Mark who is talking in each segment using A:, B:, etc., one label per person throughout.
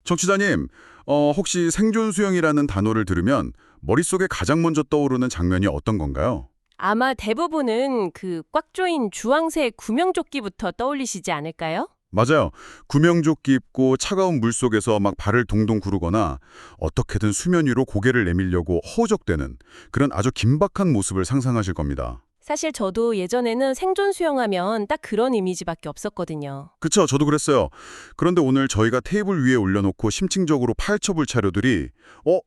A: 청취자님, 혹시 생존 수영이라는 단어를 들으면 머릿속에 가장 먼저 떠오르는 장면이 어떤 건가요?
B: 아마 대부분은 그 꽉 조인 주황색 구명조끼부터 떠올리시지 않을까요?
A: 맞아요. 구명조끼 입고 차가운 물속에서 막 발을 동동 구르거나 어떻게든 수면 위로 고개를 내밀려고 허우적대는 그런 아주 긴박한 모습을 상상하실 겁니다.
B: 사실 저도 예전에는 생존 수영하면 딱 그런 이미지밖에 없었거든요.
A: 그쵸, 저도 그랬어요. 그런데 오늘 저희가 테이블 위에 올려놓고 심층적으로 파헤쳐볼 자료들이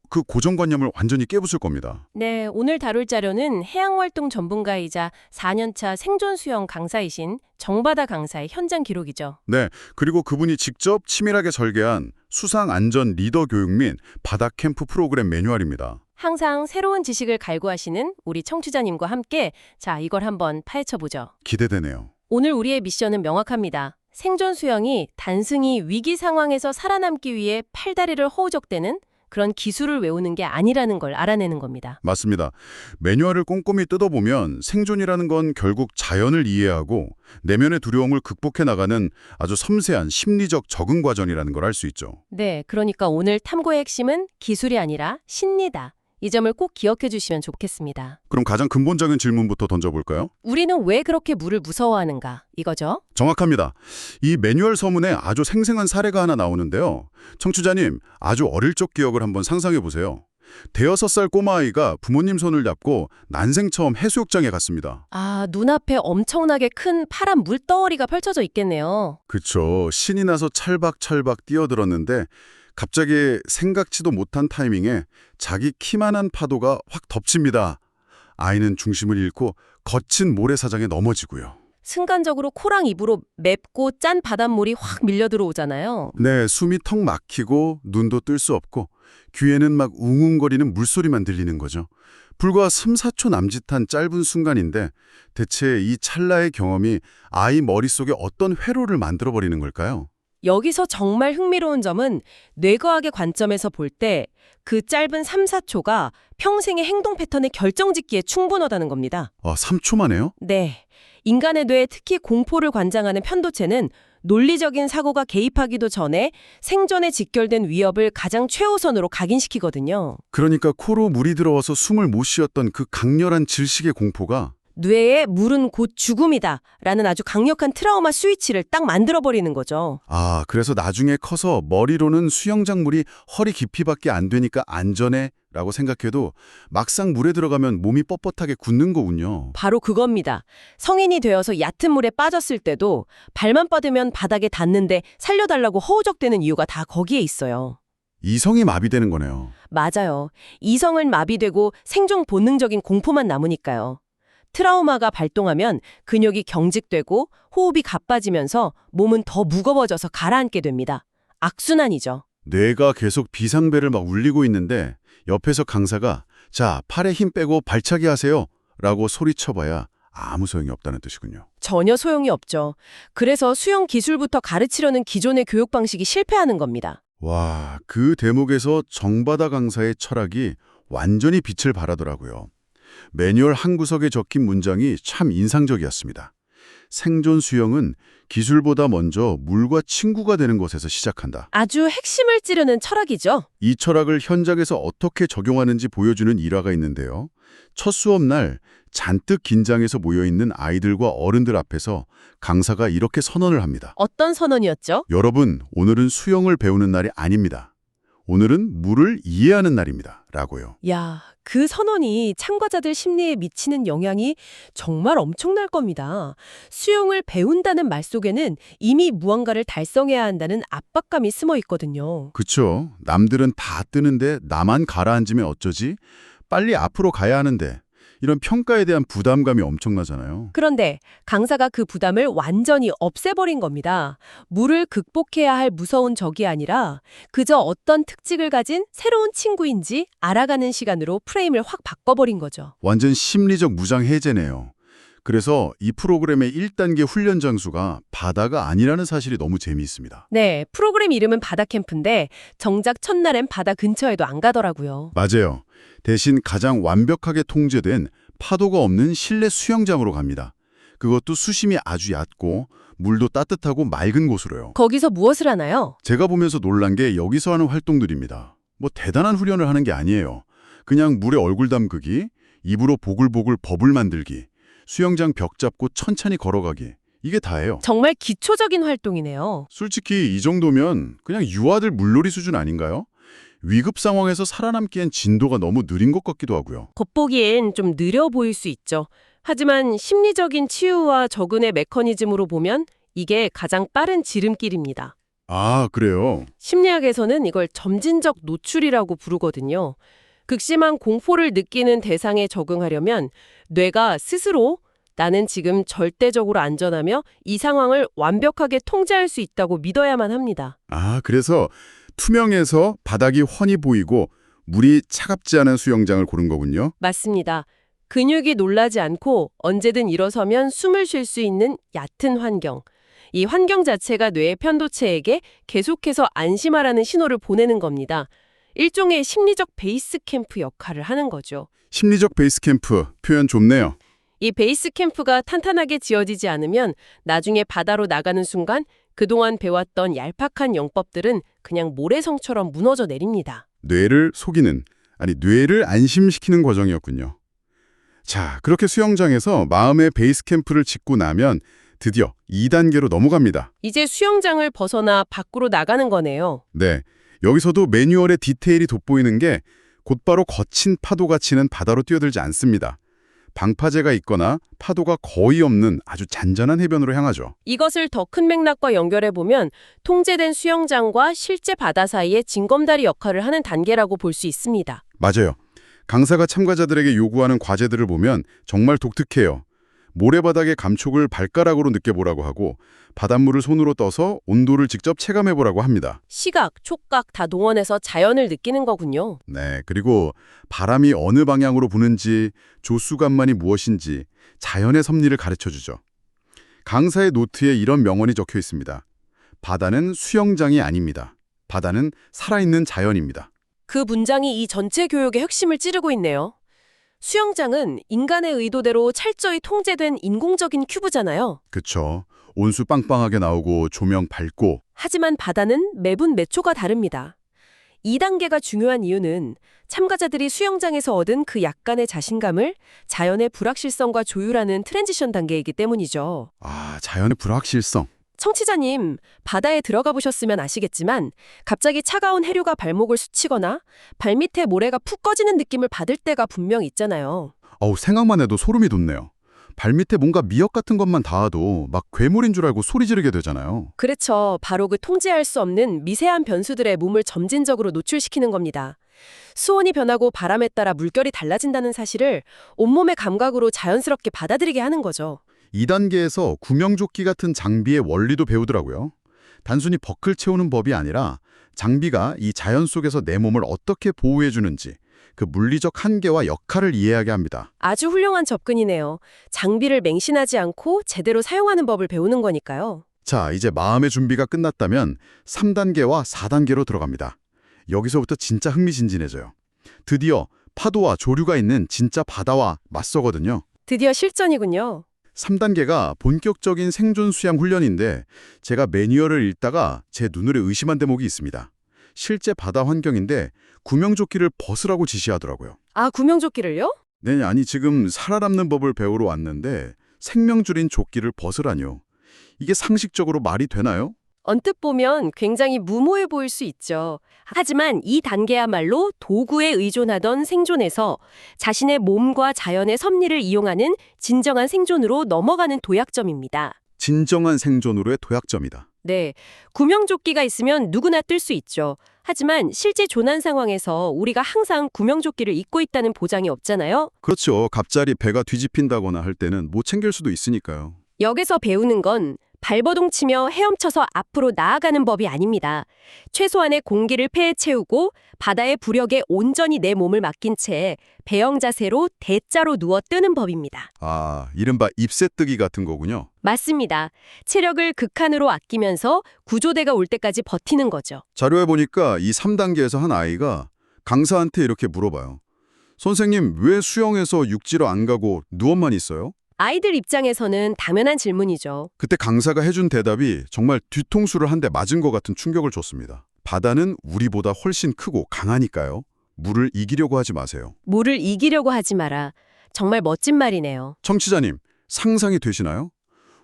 A: 그 고정관념을 완전히 깨부술 겁니다.
B: 네, 오늘 다룰 자료는 해양활동 전문가이자 4년차 생존 수영 강사이신 정바다 강사의 현장 기록이죠.
A: 네, 그리고 그분이 직접 치밀하게 설계한 수상안전 리더 교육 및 바다 캠프 프로그램 매뉴얼입니다.
B: 항상 새로운 지식을 갈구하시는 우리 청취자님과 함께 이걸 한번 파헤쳐보죠.
A: 기대되네요.
B: 오늘 우리의 미션은 명확합니다. 생존 수영이 단순히 위기 상황에서 살아남기 위해 팔다리를 허우적대는 그런 기술을 외우는 게 아니라는 걸 알아내는 겁니다.
A: 맞습니다. 매뉴얼을 꼼꼼히 뜯어보면 생존이라는 건 결국 자연을 이해하고 내면의 두려움을 극복해 나가는 아주 섬세한 심리적 적응 과정이라는 걸 알 수 있죠.
B: 네, 그러니까 오늘 탐구의 핵심은 기술이 아니라 심리다. 이 점을 꼭 기억해 주시면 좋겠습니다.
A: 그럼 가장 근본적인 질문부터 던져볼까요?
B: 우리는 왜 그렇게 물을 무서워하는가? 이거죠?
A: 정확합니다. 이 매뉴얼 서문에 아주 생생한 사례가 하나 나오는데요. 청취자님, 아주 어릴 적 기억을 한번 상상해 보세요. 대여섯 살 꼬마아이가 부모님 손을 잡고 난생 처음 해수욕장에 갔습니다.
B: 아, 눈앞에 엄청나게 큰 파란 물덩어리가 펼쳐져 있겠네요.
A: 그쵸. 신이 나서 찰박찰박 뛰어들었는데 갑자기 생각지도 못한 타이밍에 자기 키만한 파도가 확 덮칩니다. 아이는 중심을 잃고 거친 모래사장에 넘어지고요.
B: 순간적으로 코랑 입으로 맵고 짠 바닷물이 확 밀려 들어오잖아요.
A: 네, 숨이 턱 막히고 눈도 뜰 수 없고 귀에는 막 웅웅거리는 물소리만 들리는 거죠. 불과 3, 4초 남짓한 짧은 순간인데 대체 이 찰나의 경험이 아이 머릿속에 어떤 회로를 만들어버리는 걸까요?
B: 여기서 정말 흥미로운 점은 뇌과학의 관점에서 볼 때 그 짧은 3, 4초가 평생의 행동 패턴을 결정짓기에 충분하다는 겁니다.
A: 3초 만에요?
B: 네. 인간의 뇌, 특히 공포를 관장하는 편도체는 논리적인 사고가 개입하기도 전에 생존에 직결된 위협을 가장 최우선으로 각인시키거든요.
A: 그러니까 코로 물이 들어와서 숨을 못 쉬었던 그 강렬한 질식의 공포가
B: 뇌에 물은 곧 죽음이다 라는 아주 강력한 트라우마 스위치를 딱 만들어버리는 거죠.
A: 그래서 나중에 커서 머리로는 수영장 물이 허리 깊이밖에 안 되니까 안전해 라고 생각해도 막상 물에 들어가면 몸이 뻣뻣하게 굳는 거군요.
B: 바로 그겁니다. 성인이 되어서 얕은 물에 빠졌을 때도 발만 뻗으면 바닥에 닿는데 살려달라고 허우적대는 이유가 다 거기에 있어요.
A: 이성이 마비되는 거네요.
B: 맞아요. 이성은 마비되고 생존 본능적인 공포만 남으니까요. 트라우마가 발동하면 근육이 경직되고 호흡이 가빠지면서 몸은 더 무거워져서 가라앉게 됩니다. 악순환이죠.
A: 뇌가 계속 비상벨을 막 울리고 있는데 옆에서 강사가 자, 팔에 힘 빼고 발차기 하세요 라고 소리쳐봐야 아무 소용이 없다는 뜻이군요.
B: 전혀 소용이 없죠. 그래서 수영 기술부터 가르치려는 기존의 교육 방식이 실패하는 겁니다.
A: 와, 그 대목에서 정바다 강사의 철학이 완전히 빛을 발하더라고요. 매뉴얼 한 구석에 적힌 문장이 참 인상적이었습니다. 생존 수영은 기술보다 먼저 물과 친구가 되는 것에서 시작한다.
B: 아주 핵심을 찌르는 철학이죠.
A: 이 철학을 현장에서 어떻게 적용하는지 보여주는 일화가 있는데요. 첫 수업 날 잔뜩 긴장해서 모여있는 아이들과 어른들 앞에서 강사가 이렇게 선언을 합니다.
B: 어떤 선언이었죠?
A: 여러분, 오늘은 수영을 배우는 날이 아닙니다. 오늘은 물을 이해하는 날입니다. 라고요.
B: 야, 그 선언이 참가자들 심리에 미치는 영향이 정말 엄청날 겁니다. 수영을 배운다는 말 속에는 이미 무언가를 달성해야 한다는 압박감이 숨어 있거든요.
A: 그쵸. 남들은 다 뜨는데 나만 가라앉으면 어쩌지? 빨리 앞으로 가야 하는데. 이런 평가에 대한 부담감이 엄청나잖아요.
B: 그런데 강사가 그 부담을 완전히 없애버린 겁니다. 물을 극복해야 할 무서운 적이 아니라 그저 어떤 특징을 가진 새로운 친구인지 알아가는 시간으로 프레임을 확 바꿔버린 거죠.
A: 완전 심리적 무장 해제네요. 그래서 이 프로그램의 1단계 훈련 장소가 바다가 아니라는 사실이 너무 재미있습니다.
B: 네, 프로그램 이름은 바다 캠프인데 정작 첫날엔 바다 근처에도 안 가더라고요.
A: 맞아요. 대신 가장 완벽하게 통제된 파도가 없는 실내 수영장으로 갑니다. 그것도 수심이 아주 얕고 물도 따뜻하고 맑은 곳으로요.
B: 거기서 무엇을 하나요?
A: 제가 보면서 놀란 게 여기서 하는 활동들입니다. 뭐 대단한 훈련을 하는 게 아니에요. 그냥 물에 얼굴 담그기, 입으로 보글보글 버블 만들기, 수영장 벽 잡고 천천히 걸어가기. 이게 다예요.
B: 정말 기초적인 활동이네요.
A: 솔직히 이 정도면 그냥 유아들 물놀이 수준 아닌가요? 위급 상황에서 살아남기엔 진도가 너무 느린 것 같기도 하고요.
B: 겉보기엔 좀 느려 보일 수 있죠. 하지만 심리적인 치유와 적응의 메커니즘으로 보면 이게 가장 빠른 지름길입니다.
A: 아, 그래요?
B: 심리학에서는 이걸 점진적 노출이라고 부르거든요. 극심한 공포를 느끼는 대상에 적응하려면 뇌가 스스로 나는 지금 절대적으로 안전하며 이 상황을 완벽하게 통제할 수 있다고 믿어야만 합니다.
A: 아, 그래서 투명해서 바닥이 훤히 보이고 물이 차갑지 않은 수영장을 고른 거군요.
B: 맞습니다. 근육이 놀라지 않고 언제든 일어서면 숨을 쉴 수 있는 얕은 환경. 이 환경 자체가 뇌의 편도체에게 계속해서 안심하라는 신호를 보내는 겁니다. 일종의 심리적 베이스 캠프 역할을 하는 거죠.
A: 심리적 베이스 캠프, 표현 좋네요.
B: 이 베이스 캠프가 탄탄하게 지어지지 않으면 나중에 바다로 나가는 순간 그동안 배웠던 얄팍한 영법들은 그냥 모래성처럼 무너져 내립니다.
A: 뇌를 속이는, 아니 뇌를 안심시키는 과정이었군요. 자, 그렇게 수영장에서 마음의 베이스 캠프를 짓고 나면 드디어 2단계로 넘어갑니다.
B: 이제 수영장을 벗어나 밖으로 나가는 거네요.
A: 네, 여기서도 매뉴얼의 디테일이 돋보이는 게 곧바로 거친 파도가 치는 바다로 뛰어들지 않습니다. 방파제가 있거나 파도가 거의 없는 아주 잔잔한 해변으로 향하죠.
B: 이것을 더 큰 맥락과 연결해보면 통제된 수영장과 실제 바다 사이의 징검다리 역할을 하는 단계라고 볼 수 있습니다.
A: 맞아요. 강사가 참가자들에게 요구하는 과제들을 보면 정말 독특해요. 모래바닥의 감촉을 발가락으로 느껴보라고 하고 바닷물을 손으로 떠서 온도를 직접 체감해보라고 합니다.
B: 시각, 촉각 다 동원해서 자연을 느끼는 거군요.
A: 네, 그리고 바람이 어느 방향으로 부는지, 조수간만이 무엇인지 자연의 섭리를 가르쳐주죠. 강사의 노트에 이런 명언이 적혀 있습니다. 바다는 수영장이 아닙니다. 바다는 살아있는 자연입니다.
B: 그 문장이 이 전체 교육의 핵심을 찌르고 있네요. 수영장은 인간의 의도대로 철저히 통제된 인공적인 큐브잖아요.
A: 그쵸. 온수 빵빵하게 나오고 조명 밝고.
B: 하지만 바다는 매분 매초가 다릅니다. 2단계가 중요한 이유는 참가자들이 수영장에서 얻은 그 약간의 자신감을 자연의 불확실성과 조율하는 트랜지션 단계이기 때문이죠.
A: 아, 자연의 불확실성.
B: 청취자님, 바다에 들어가 보셨으면 아시겠지만 갑자기 차가운 해류가 발목을 스치거나 발밑에 모래가 푹 꺼지는 느낌을 받을 때가 분명 있잖아요.
A: 생각만 해도 소름이 돋네요. 발밑에 뭔가 미역 같은 것만 닿아도 막 괴물인 줄 알고 소리 지르게 되잖아요.
B: 그렇죠. 바로 그 통제할 수 없는 미세한 변수들의 몸을 점진적으로 노출시키는 겁니다. 수온이 변하고 바람에 따라 물결이 달라진다는 사실을 온몸의 감각으로 자연스럽게 받아들이게 하는 거죠.
A: 2단계에서 구명조끼 같은 장비의 원리도 배우더라고요. 단순히 버클 채우는 법이 아니라 장비가 이 자연 속에서 내 몸을 어떻게 보호해주는지 그 물리적 한계와 역할을 이해하게 합니다.
B: 아주 훌륭한 접근이네요. 장비를 맹신하지 않고 제대로 사용하는 법을 배우는 거니까요.
A: 자, 이제 마음의 준비가 끝났다면 3단계와 4단계로 들어갑니다. 여기서부터 진짜 흥미진진해져요. 드디어 파도와 조류가 있는 진짜 바다와 맞서거든요.
B: 드디어 실전이군요.
A: 3단계가 본격적인 생존 수양 훈련인데 제가 매뉴얼을 읽다가 제 눈으로 의심한 대목이 있습니다. 실제 바다 환경인데 구명조끼를 벗으라고 지시하더라고요.
B: 아, 구명조끼를요?
A: 네, 아니 지금 살아남는 법을 배우러 왔는데 생명줄인 조끼를 벗으라뇨. 이게 상식적으로 말이 되나요?
B: 언뜻 보면 굉장히 무모해 보일 수 있죠. 하지만 이 단계야말로 도구에 의존하던 생존에서 자신의 몸과 자연의 섭리를 이용하는 진정한 생존으로 넘어가는 도약점입니다.
A: 진정한 생존으로의 도약점이다.
B: 네, 구명조끼가 있으면 누구나 뜰 수 있죠. 하지만 실제 조난 상황에서 우리가 항상 구명조끼를 입고 있다는 보장이 없잖아요.
A: 그렇죠. 갑자기 배가 뒤집힌다거나 할 때는 못 챙길 수도 있으니까요.
B: 여기서 배우는 건 발버둥치며 헤엄쳐서 앞으로 나아가는 법이 아닙니다. 최소한의 공기를 폐에 채우고 바다의 부력에 온전히 내 몸을 맡긴 채 배영 자세로 대자로 누워 뜨는 법입니다.
A: 아, 이른바 입새뜨기 같은 거군요.
B: 맞습니다. 체력을 극한으로 아끼면서 구조대가 올 때까지 버티는 거죠.
A: 자료에 보니까 이 3단계에서 한 아이가 강사한테 이렇게 물어봐요. 선생님, 왜 수영에서 육지로 안 가고 누워만 있어요?
B: 아이들 입장에서는 당연한 질문이죠.
A: 그때 강사가 해준 대답이 정말 뒤통수를 한 대 맞은 것 같은 충격을 줬습니다. 바다는 우리보다 훨씬 크고 강하니까요. 물을 이기려고 하지 마세요.
B: 물을 이기려고 하지 마라. 정말 멋진 말이네요.
A: 청취자님, 상상이 되시나요?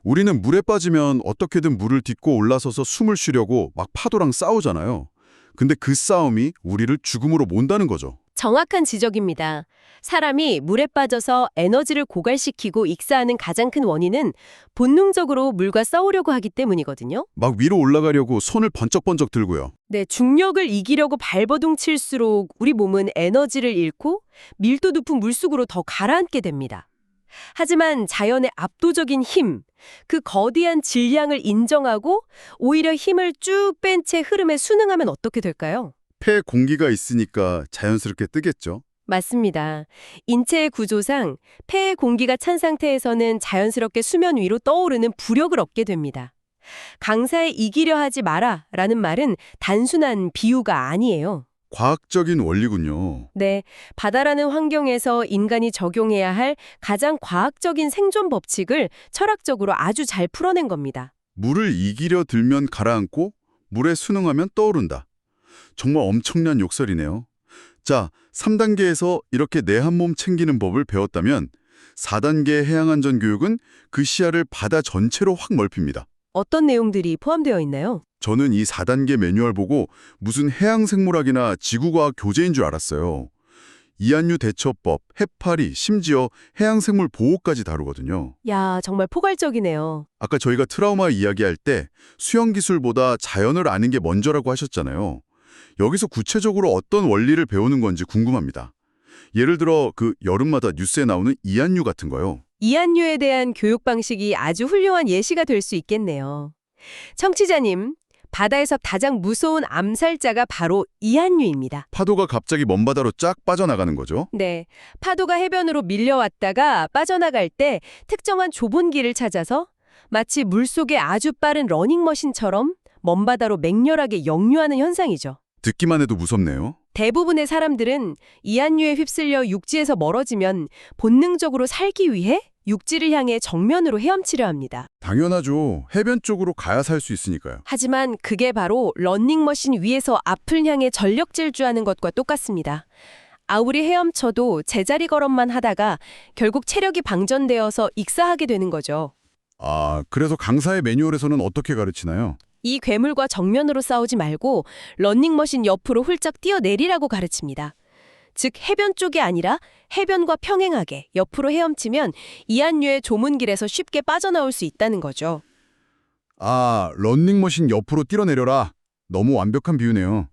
A: 우리는 물에 빠지면 어떻게든 물을 딛고 올라서서 숨을 쉬려고 막 파도랑 싸우잖아요. 근데 그 싸움이 우리를 죽음으로 몬다는 거죠.
B: 정확한 지적입니다. 사람이 물에 빠져서 에너지를 고갈시키고 익사하는 가장 큰 원인은 본능적으로 물과 싸우려고 하기 때문이거든요.
A: 막 위로 올라가려고 손을 번쩍번쩍 들고요.
B: 네, 중력을 이기려고 발버둥 칠수록 우리 몸은 에너지를 잃고 밀도 높은 물속으로 더 가라앉게 됩니다. 하지만 자연의 압도적인 힘, 그 거대한 질량을 인정하고 오히려 힘을 쭉 뺀 채 흐름에 순응하면 어떻게 될까요?
A: 폐에 공기가 있으니까 자연스럽게 뜨겠죠.
B: 맞습니다. 인체의 구조상 폐에 공기가 찬 상태에서는 자연스럽게 수면 위로 떠오르는 부력을 얻게 됩니다. 강사에 이기려 하지 마라 라는 말은 단순한 비유가 아니에요.
A: 과학적인 원리군요.
B: 네, 바다라는 환경에서 인간이 적용해야 할 가장 과학적인 생존 법칙을 철학적으로 아주 잘 풀어낸 겁니다.
A: 물을 이기려 들면 가라앉고 물에 순응하면 떠오른다. 정말 엄청난 욕설이네요. 자, 3단계에서 이렇게 내 한 몸 챙기는 법을 배웠다면 4단계 해양안전 교육은 그 시야를 바다 전체로 확 넓힙니다.
B: 어떤 내용들이 포함되어 있나요?
A: 저는 이 4단계 매뉴얼 보고 무슨 해양생물학이나 지구과학 교재인 줄 알았어요. 이한류 대처법, 해파리, 심지어 해양생물 보호까지 다루거든요.
B: 야, 정말 포괄적이네요.
A: 아까 저희가 트라우마 이야기할 때 수영 기술보다 자연을 아는 게 먼저라고 하셨잖아요. 여기서 구체적으로 어떤 원리를 배우는 건지 궁금합니다. 예를 들어 그 여름마다 뉴스에 나오는 이한류 같은 거요.
B: 이한류에 대한 교육 방식이 아주 훌륭한 예시가 될 수 있겠네요. 청취자님, 바다에서 가장 무서운 암살자가 바로 이한류입니다.
A: 파도가 갑자기 먼바다로 쫙 빠져나가는 거죠.
B: 네, 파도가 해변으로 밀려왔다가 빠져나갈 때 특정한 좁은 길을 찾아서 마치 물속의 아주 빠른 러닝머신처럼 먼바다로 맹렬하게 역류하는 현상이죠.
A: 듣기만 해도 무섭네요.
B: 대부분의 사람들은 이한류에 휩쓸려 육지에서 멀어지면 본능적으로 살기 위해 육지를 향해 정면으로 헤엄치려 합니다.
A: 당연하죠. 해변 쪽으로 가야 살 수 있으니까요.
B: 하지만 그게 바로 러닝머신 위에서 앞을 향해 전력 질주하는 것과 똑같습니다. 아무리 헤엄쳐도 제자리 걸음만 하다가 결국 체력이 방전되어서 익사하게 되는 거죠.
A: 아, 그래서 강사의 매뉴얼에서는 어떻게 가르치나요?
B: 이 괴물과 정면으로 싸우지 말고 러닝머신 옆으로 훌쩍 뛰어내리라고 가르칩니다. 즉 해변 쪽이 아니라 해변과 평행하게 옆으로 헤엄치면 이한류의 좁은 길에서 쉽게 빠져나올 수 있다는 거죠.
A: 아, 런닝머신 옆으로 뛰어내려라. 너무 완벽한 비유네요.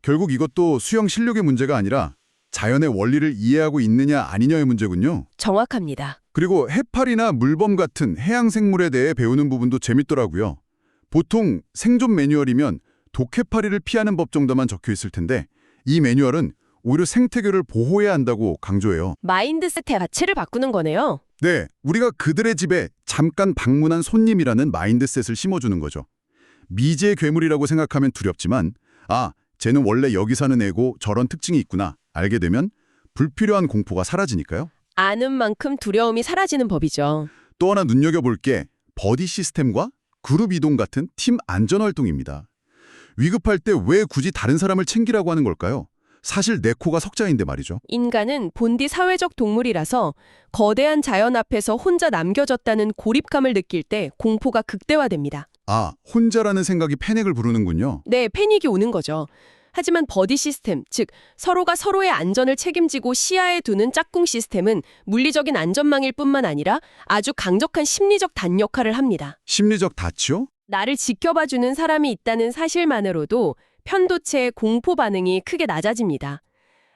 A: 결국 이것도 수영 실력의 문제가 아니라 자연의 원리를 이해하고 있느냐 아니냐의 문제군요.
B: 정확합니다.
A: 그리고 해파리나 물범 같은 해양생물에 대해 배우는 부분도 재밌더라고요. 보통 생존 매뉴얼이면 독해파리를 피하는 법 정도만 적혀 있을 텐데 이 매뉴얼은 오히려 생태계를 보호해야 한다고 강조해요.
B: 마인드셋 자체를 바꾸는 거네요.
A: 네, 우리가 그들의 집에 잠깐 방문한 손님이라는 마인드셋을 심어주는 거죠. 미지의 괴물이라고 생각하면 두렵지만 아, 쟤는 원래 여기 사는 애고 저런 특징이 있구나 알게 되면 불필요한 공포가 사라지니까요.
B: 아는 만큼 두려움이 사라지는 법이죠.
A: 또 하나 눈여겨볼 게 버디 시스템과 그룹 이동 같은 팀 안전활동입니다. 위급할 때 왜 굳이 다른 사람을 챙기라고 하는 걸까요? 사실 내 코가 석자인데 말이죠.
B: 인간은 본디 사회적 동물이라서 거대한 자연 앞에서 혼자 남겨졌다는 고립감을 느낄 때 공포가 극대화됩니다.
A: 아, 혼자라는 생각이 패닉을 부르는군요.
B: 네, 패닉이 오는 거죠. 하지만 버디 시스템, 즉 서로가 서로의 안전을 책임지고 시야에 두는 짝꿍 시스템은 물리적인 안전망일 뿐만 아니라 아주 강력한 심리적 단 역할을 합니다.
A: 심리적 다치요?
B: 나를 지켜봐주는 사람이 있다는 사실만으로도 편도체의 공포 반응이 크게 낮아집니다.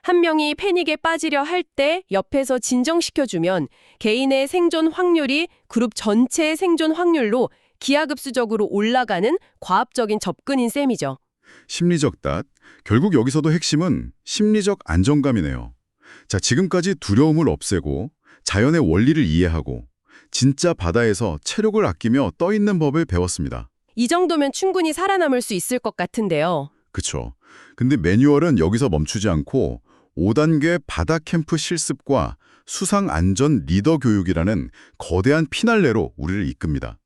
B: 한 명이 패닉에 빠지려 할 때 옆에서 진정시켜주면 개인의 생존 확률이 그룹 전체의 생존 확률로 기하급수적으로 올라가는 과학적인 접근인 셈이죠.
A: 심리적 닷. 결국 여기서도 핵심은 심리적 안정감이네요. 자, 지금까지 두려움을 없애고 자연의 원리를 이해하고 진짜 바다에서 체력을 아끼며 떠있는 법을 배웠습니다.
B: 이 정도면 충분히 살아남을 수 있을 것 같은데요.
A: 그쵸. 근데 매뉴얼은 여기서 멈추지 않고 5단계 바다 캠프 실습과 수상 안전 리더 교육이라는 거대한 피날레로 우리를 이끕니다.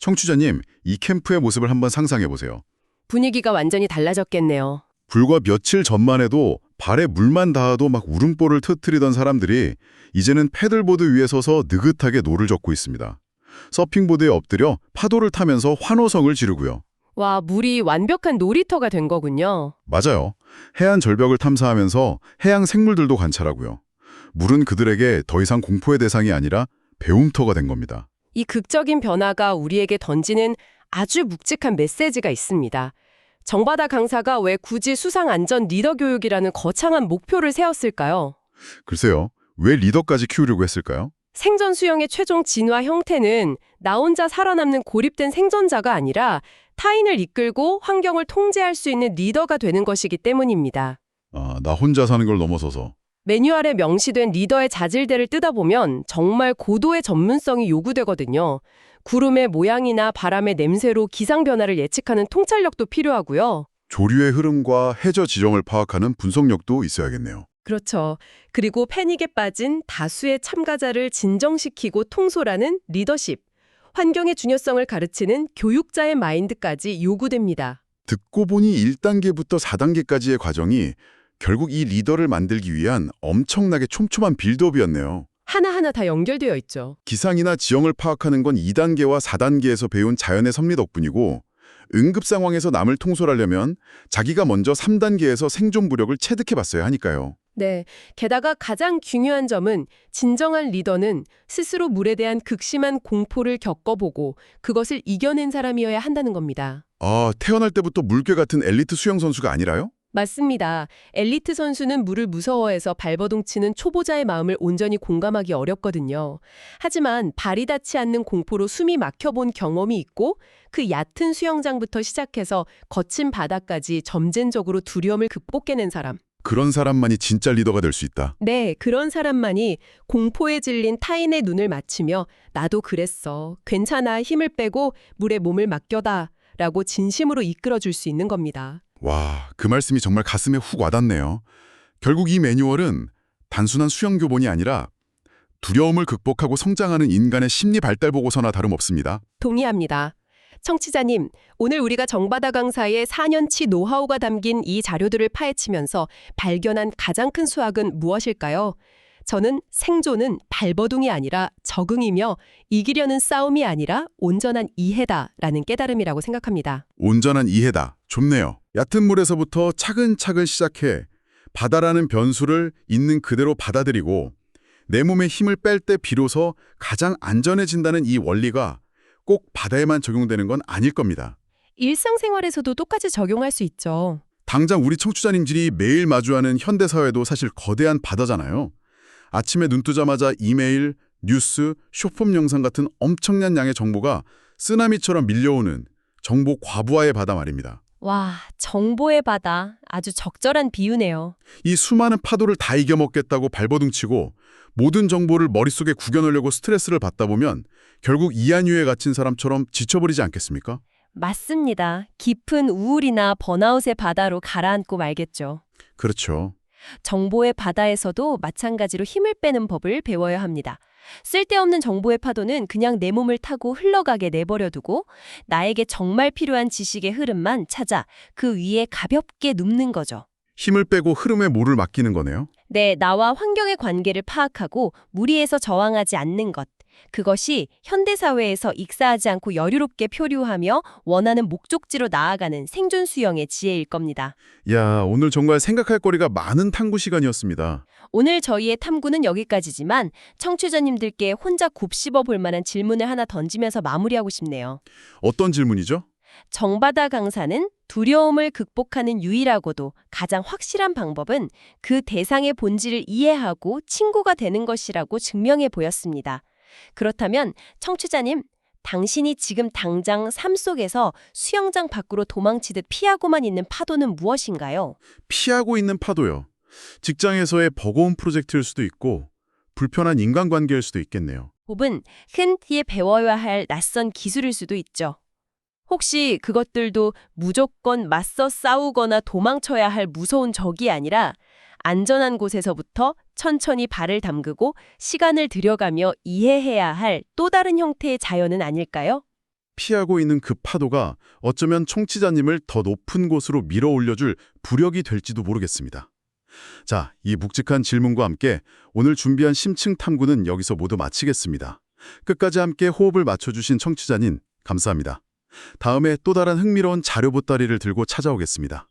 A: 청취자님, 이 캠프의 모습을 한번 상상해 보세요.
B: 분위기가 완전히 달라졌겠네요.
A: 불과 며칠 전만 해도 발에 물만 닿아도 막 울음보를 터뜨리던 사람들이 이제는 패들보드 위에 서서 느긋하게 노를 젓고 있습니다. 서핑보드에 엎드려 파도를 타면서 환호성을 지르고요.
B: 와, 물이 완벽한 놀이터가 된 거군요.
A: 맞아요. 해안 절벽을 탐사하면서 해양 생물들도 관찰하고요. 물은 그들에게 더 이상 공포의 대상이 아니라 배움터가 된 겁니다.
B: 이 극적인 변화가 우리에게 던지는 아주 묵직한 메시지가 있습니다. 정바다 강사가 왜 굳이 수상안전 리더 교육이라는 거창한 목표를 세웠을까요?
A: 글쎄요. 왜 리더까지 키우려고 했을까요?
B: 생존 수영의 최종 진화 형태는 나 혼자 살아남는 고립된 생존자가 아니라 타인을 이끌고 환경을 통제할 수 있는 리더가 되는 것이기 때문입니다.
A: 나 혼자 사는 걸 넘어서서.
B: 매뉴얼에 명시된 리더의 자질들을 뜯어보면 정말 고도의 전문성이 요구되거든요. 구름의 모양이나 바람의 냄새로 기상 변화를 예측하는 통찰력도 필요하고요.
A: 조류의 흐름과 해저 지정을 파악하는 분석력도 있어야겠네요.
B: 그렇죠. 그리고 패닉에 빠진 다수의 참가자를 진정시키고 통솔하는 리더십, 환경의 중요성을 가르치는 교육자의 마인드까지 요구됩니다.
A: 듣고 보니 1단계부터 4단계까지의 과정이 결국 이 리더를 만들기 위한 엄청나게 촘촘한 빌드업이었네요.
B: 하나하나 다 연결되어 있죠.
A: 기상이나 지형을 파악하는 건 2단계와 4단계에서 배운 자연의 섭리 덕분이고 응급 상황에서 남을 통솔하려면 자기가 먼저 3단계에서 생존 부력을 체득해봤어야 하니까요.
B: 네. 게다가 가장 중요한 점은 진정한 리더는 스스로 물에 대한 극심한 공포를 겪어보고 그것을 이겨낸 사람이어야 한다는 겁니다.
A: 태어날 때부터 물개 같은 엘리트 수영 선수가 아니라요?
B: 맞습니다. 엘리트 선수는 물을 무서워해서 발버둥 치는 초보자의 마음을 온전히 공감하기 어렵거든요. 하지만 발이 닿지 않는 공포로 숨이 막혀본 경험이 있고 그 얕은 수영장부터 시작해서 거친 바다까지 점진적으로 두려움을 극복해낸 사람.
A: 그런 사람만이 진짜 리더가 될 수 있다.
B: 네, 그런 사람만이 공포에 질린 타인의 눈을 맞추며 나도 그랬어. 괜찮아. 힘을 빼고 물에 몸을 맡겨다. 라고 진심으로 이끌어줄 수 있는 겁니다.
A: 와, 그 말씀이 정말 가슴에 훅 와닿네요. 결국 이 매뉴얼은 단순한 수영 교본이 아니라 두려움을 극복하고 성장하는 인간의 심리 발달 보고서나 다름없습니다.
B: 동의합니다. 청취자님, 오늘 우리가 정바다 강사의 4년치 노하우가 담긴 이 자료들을 파헤치면서 발견한 가장 큰 수학은 무엇일까요? 저는 생존은 발버둥이 아니라 적응이며 이기려는 싸움이 아니라 온전한 이해다라는 깨달음이라고 생각합니다.
A: 온전한 이해다. 좋네요. 얕은 물에서부터 차근차근 시작해 바다라는 변수를 있는 그대로 받아들이고 내 몸에 힘을 뺄 때 비로소 가장 안전해진다는 이 원리가 꼭 바다에만 적용되는 건 아닐 겁니다.
B: 일상생활에서도 똑같이 적용할 수 있죠.
A: 당장 우리 청취자님들이 매일 마주하는 현대사회도 사실 거대한 바다잖아요. 아침에 눈 뜨자마자 이메일, 뉴스, 쇼폼 영상 같은 엄청난 양의 정보가 쓰나미처럼 밀려오는 정보 과부하의 바다 말입니다.
B: 와, 정보의 바다. 아주 적절한 비유네요.
A: 이 수많은 파도를 다 이겨먹겠다고 발버둥치고 모든 정보를 머릿속에 구겨넣으려고 스트레스를 받다 보면 결국 이한유에 갇힌 사람처럼 지쳐버리지 않겠습니까?
B: 맞습니다. 깊은 우울이나 번아웃의 바다로 가라앉고 말겠죠.
A: 그렇죠.
B: 정보의 바다에서도 마찬가지로 힘을 빼는 법을 배워야 합니다. 쓸데없는 정보의 파도는 그냥 내 몸을 타고 흘러가게 내버려두고 나에게 정말 필요한 지식의 흐름만 찾아 그 위에 가볍게 눕는 거죠.
A: 힘을 빼고 흐름에 모를 맡기는 거네요.
B: 네, 나와 환경의 관계를 파악하고 무리해서 저항하지 않는 것. 그것이 현대사회에서 익사하지 않고 여유롭게 표류하며 원하는 목적지로 나아가는 생존 수영의 지혜일 겁니다.
A: 야, 오늘 정말 생각할 거리가 많은 탐구 시간이었습니다.
B: 오늘 저희의 탐구는 여기까지지만 청취자님들께 혼자 곱씹어 볼 만한 질문을 하나 던지면서 마무리하고 싶네요.
A: 어떤 질문이죠?
B: 정바다 강사는 두려움을 극복하는 유일하고도 가장 확실한 방법은 그 대상의 본질을 이해하고 친구가 되는 것이라고 증명해 보였습니다. 그렇다면 청취자님, 당신이 지금 당장 삶 속에서 수영장 밖으로 도망치듯 피하고만 있는 파도는 무엇인가요?
A: 피하고 있는 파도요. 직장에서의 버거운 프로젝트일 수도 있고 불편한 인간관계일 수도 있겠네요.
B: 혹은 흔히 배워야 할 낯선 기술일 수도 있죠. 혹시 그것들도 무조건 맞서 싸우거나 도망쳐야 할 무서운 적이 아니라 안전한 곳에서부터 천천히 발을 담그고 시간을 들여가며 이해해야 할 또 다른 형태의 자연은 아닐까요?
A: 피하고 있는 그 파도가 어쩌면 청취자님을 더 높은 곳으로 밀어 올려줄 부력이 될지도 모르겠습니다. 자, 이 묵직한 질문과 함께 오늘 준비한 심층 탐구는 여기서 모두 마치겠습니다. 끝까지 함께 호흡을 맞춰주신 청취자님, 감사합니다. 다음에 또 다른 흥미로운 자료 보따리를 들고 찾아오겠습니다.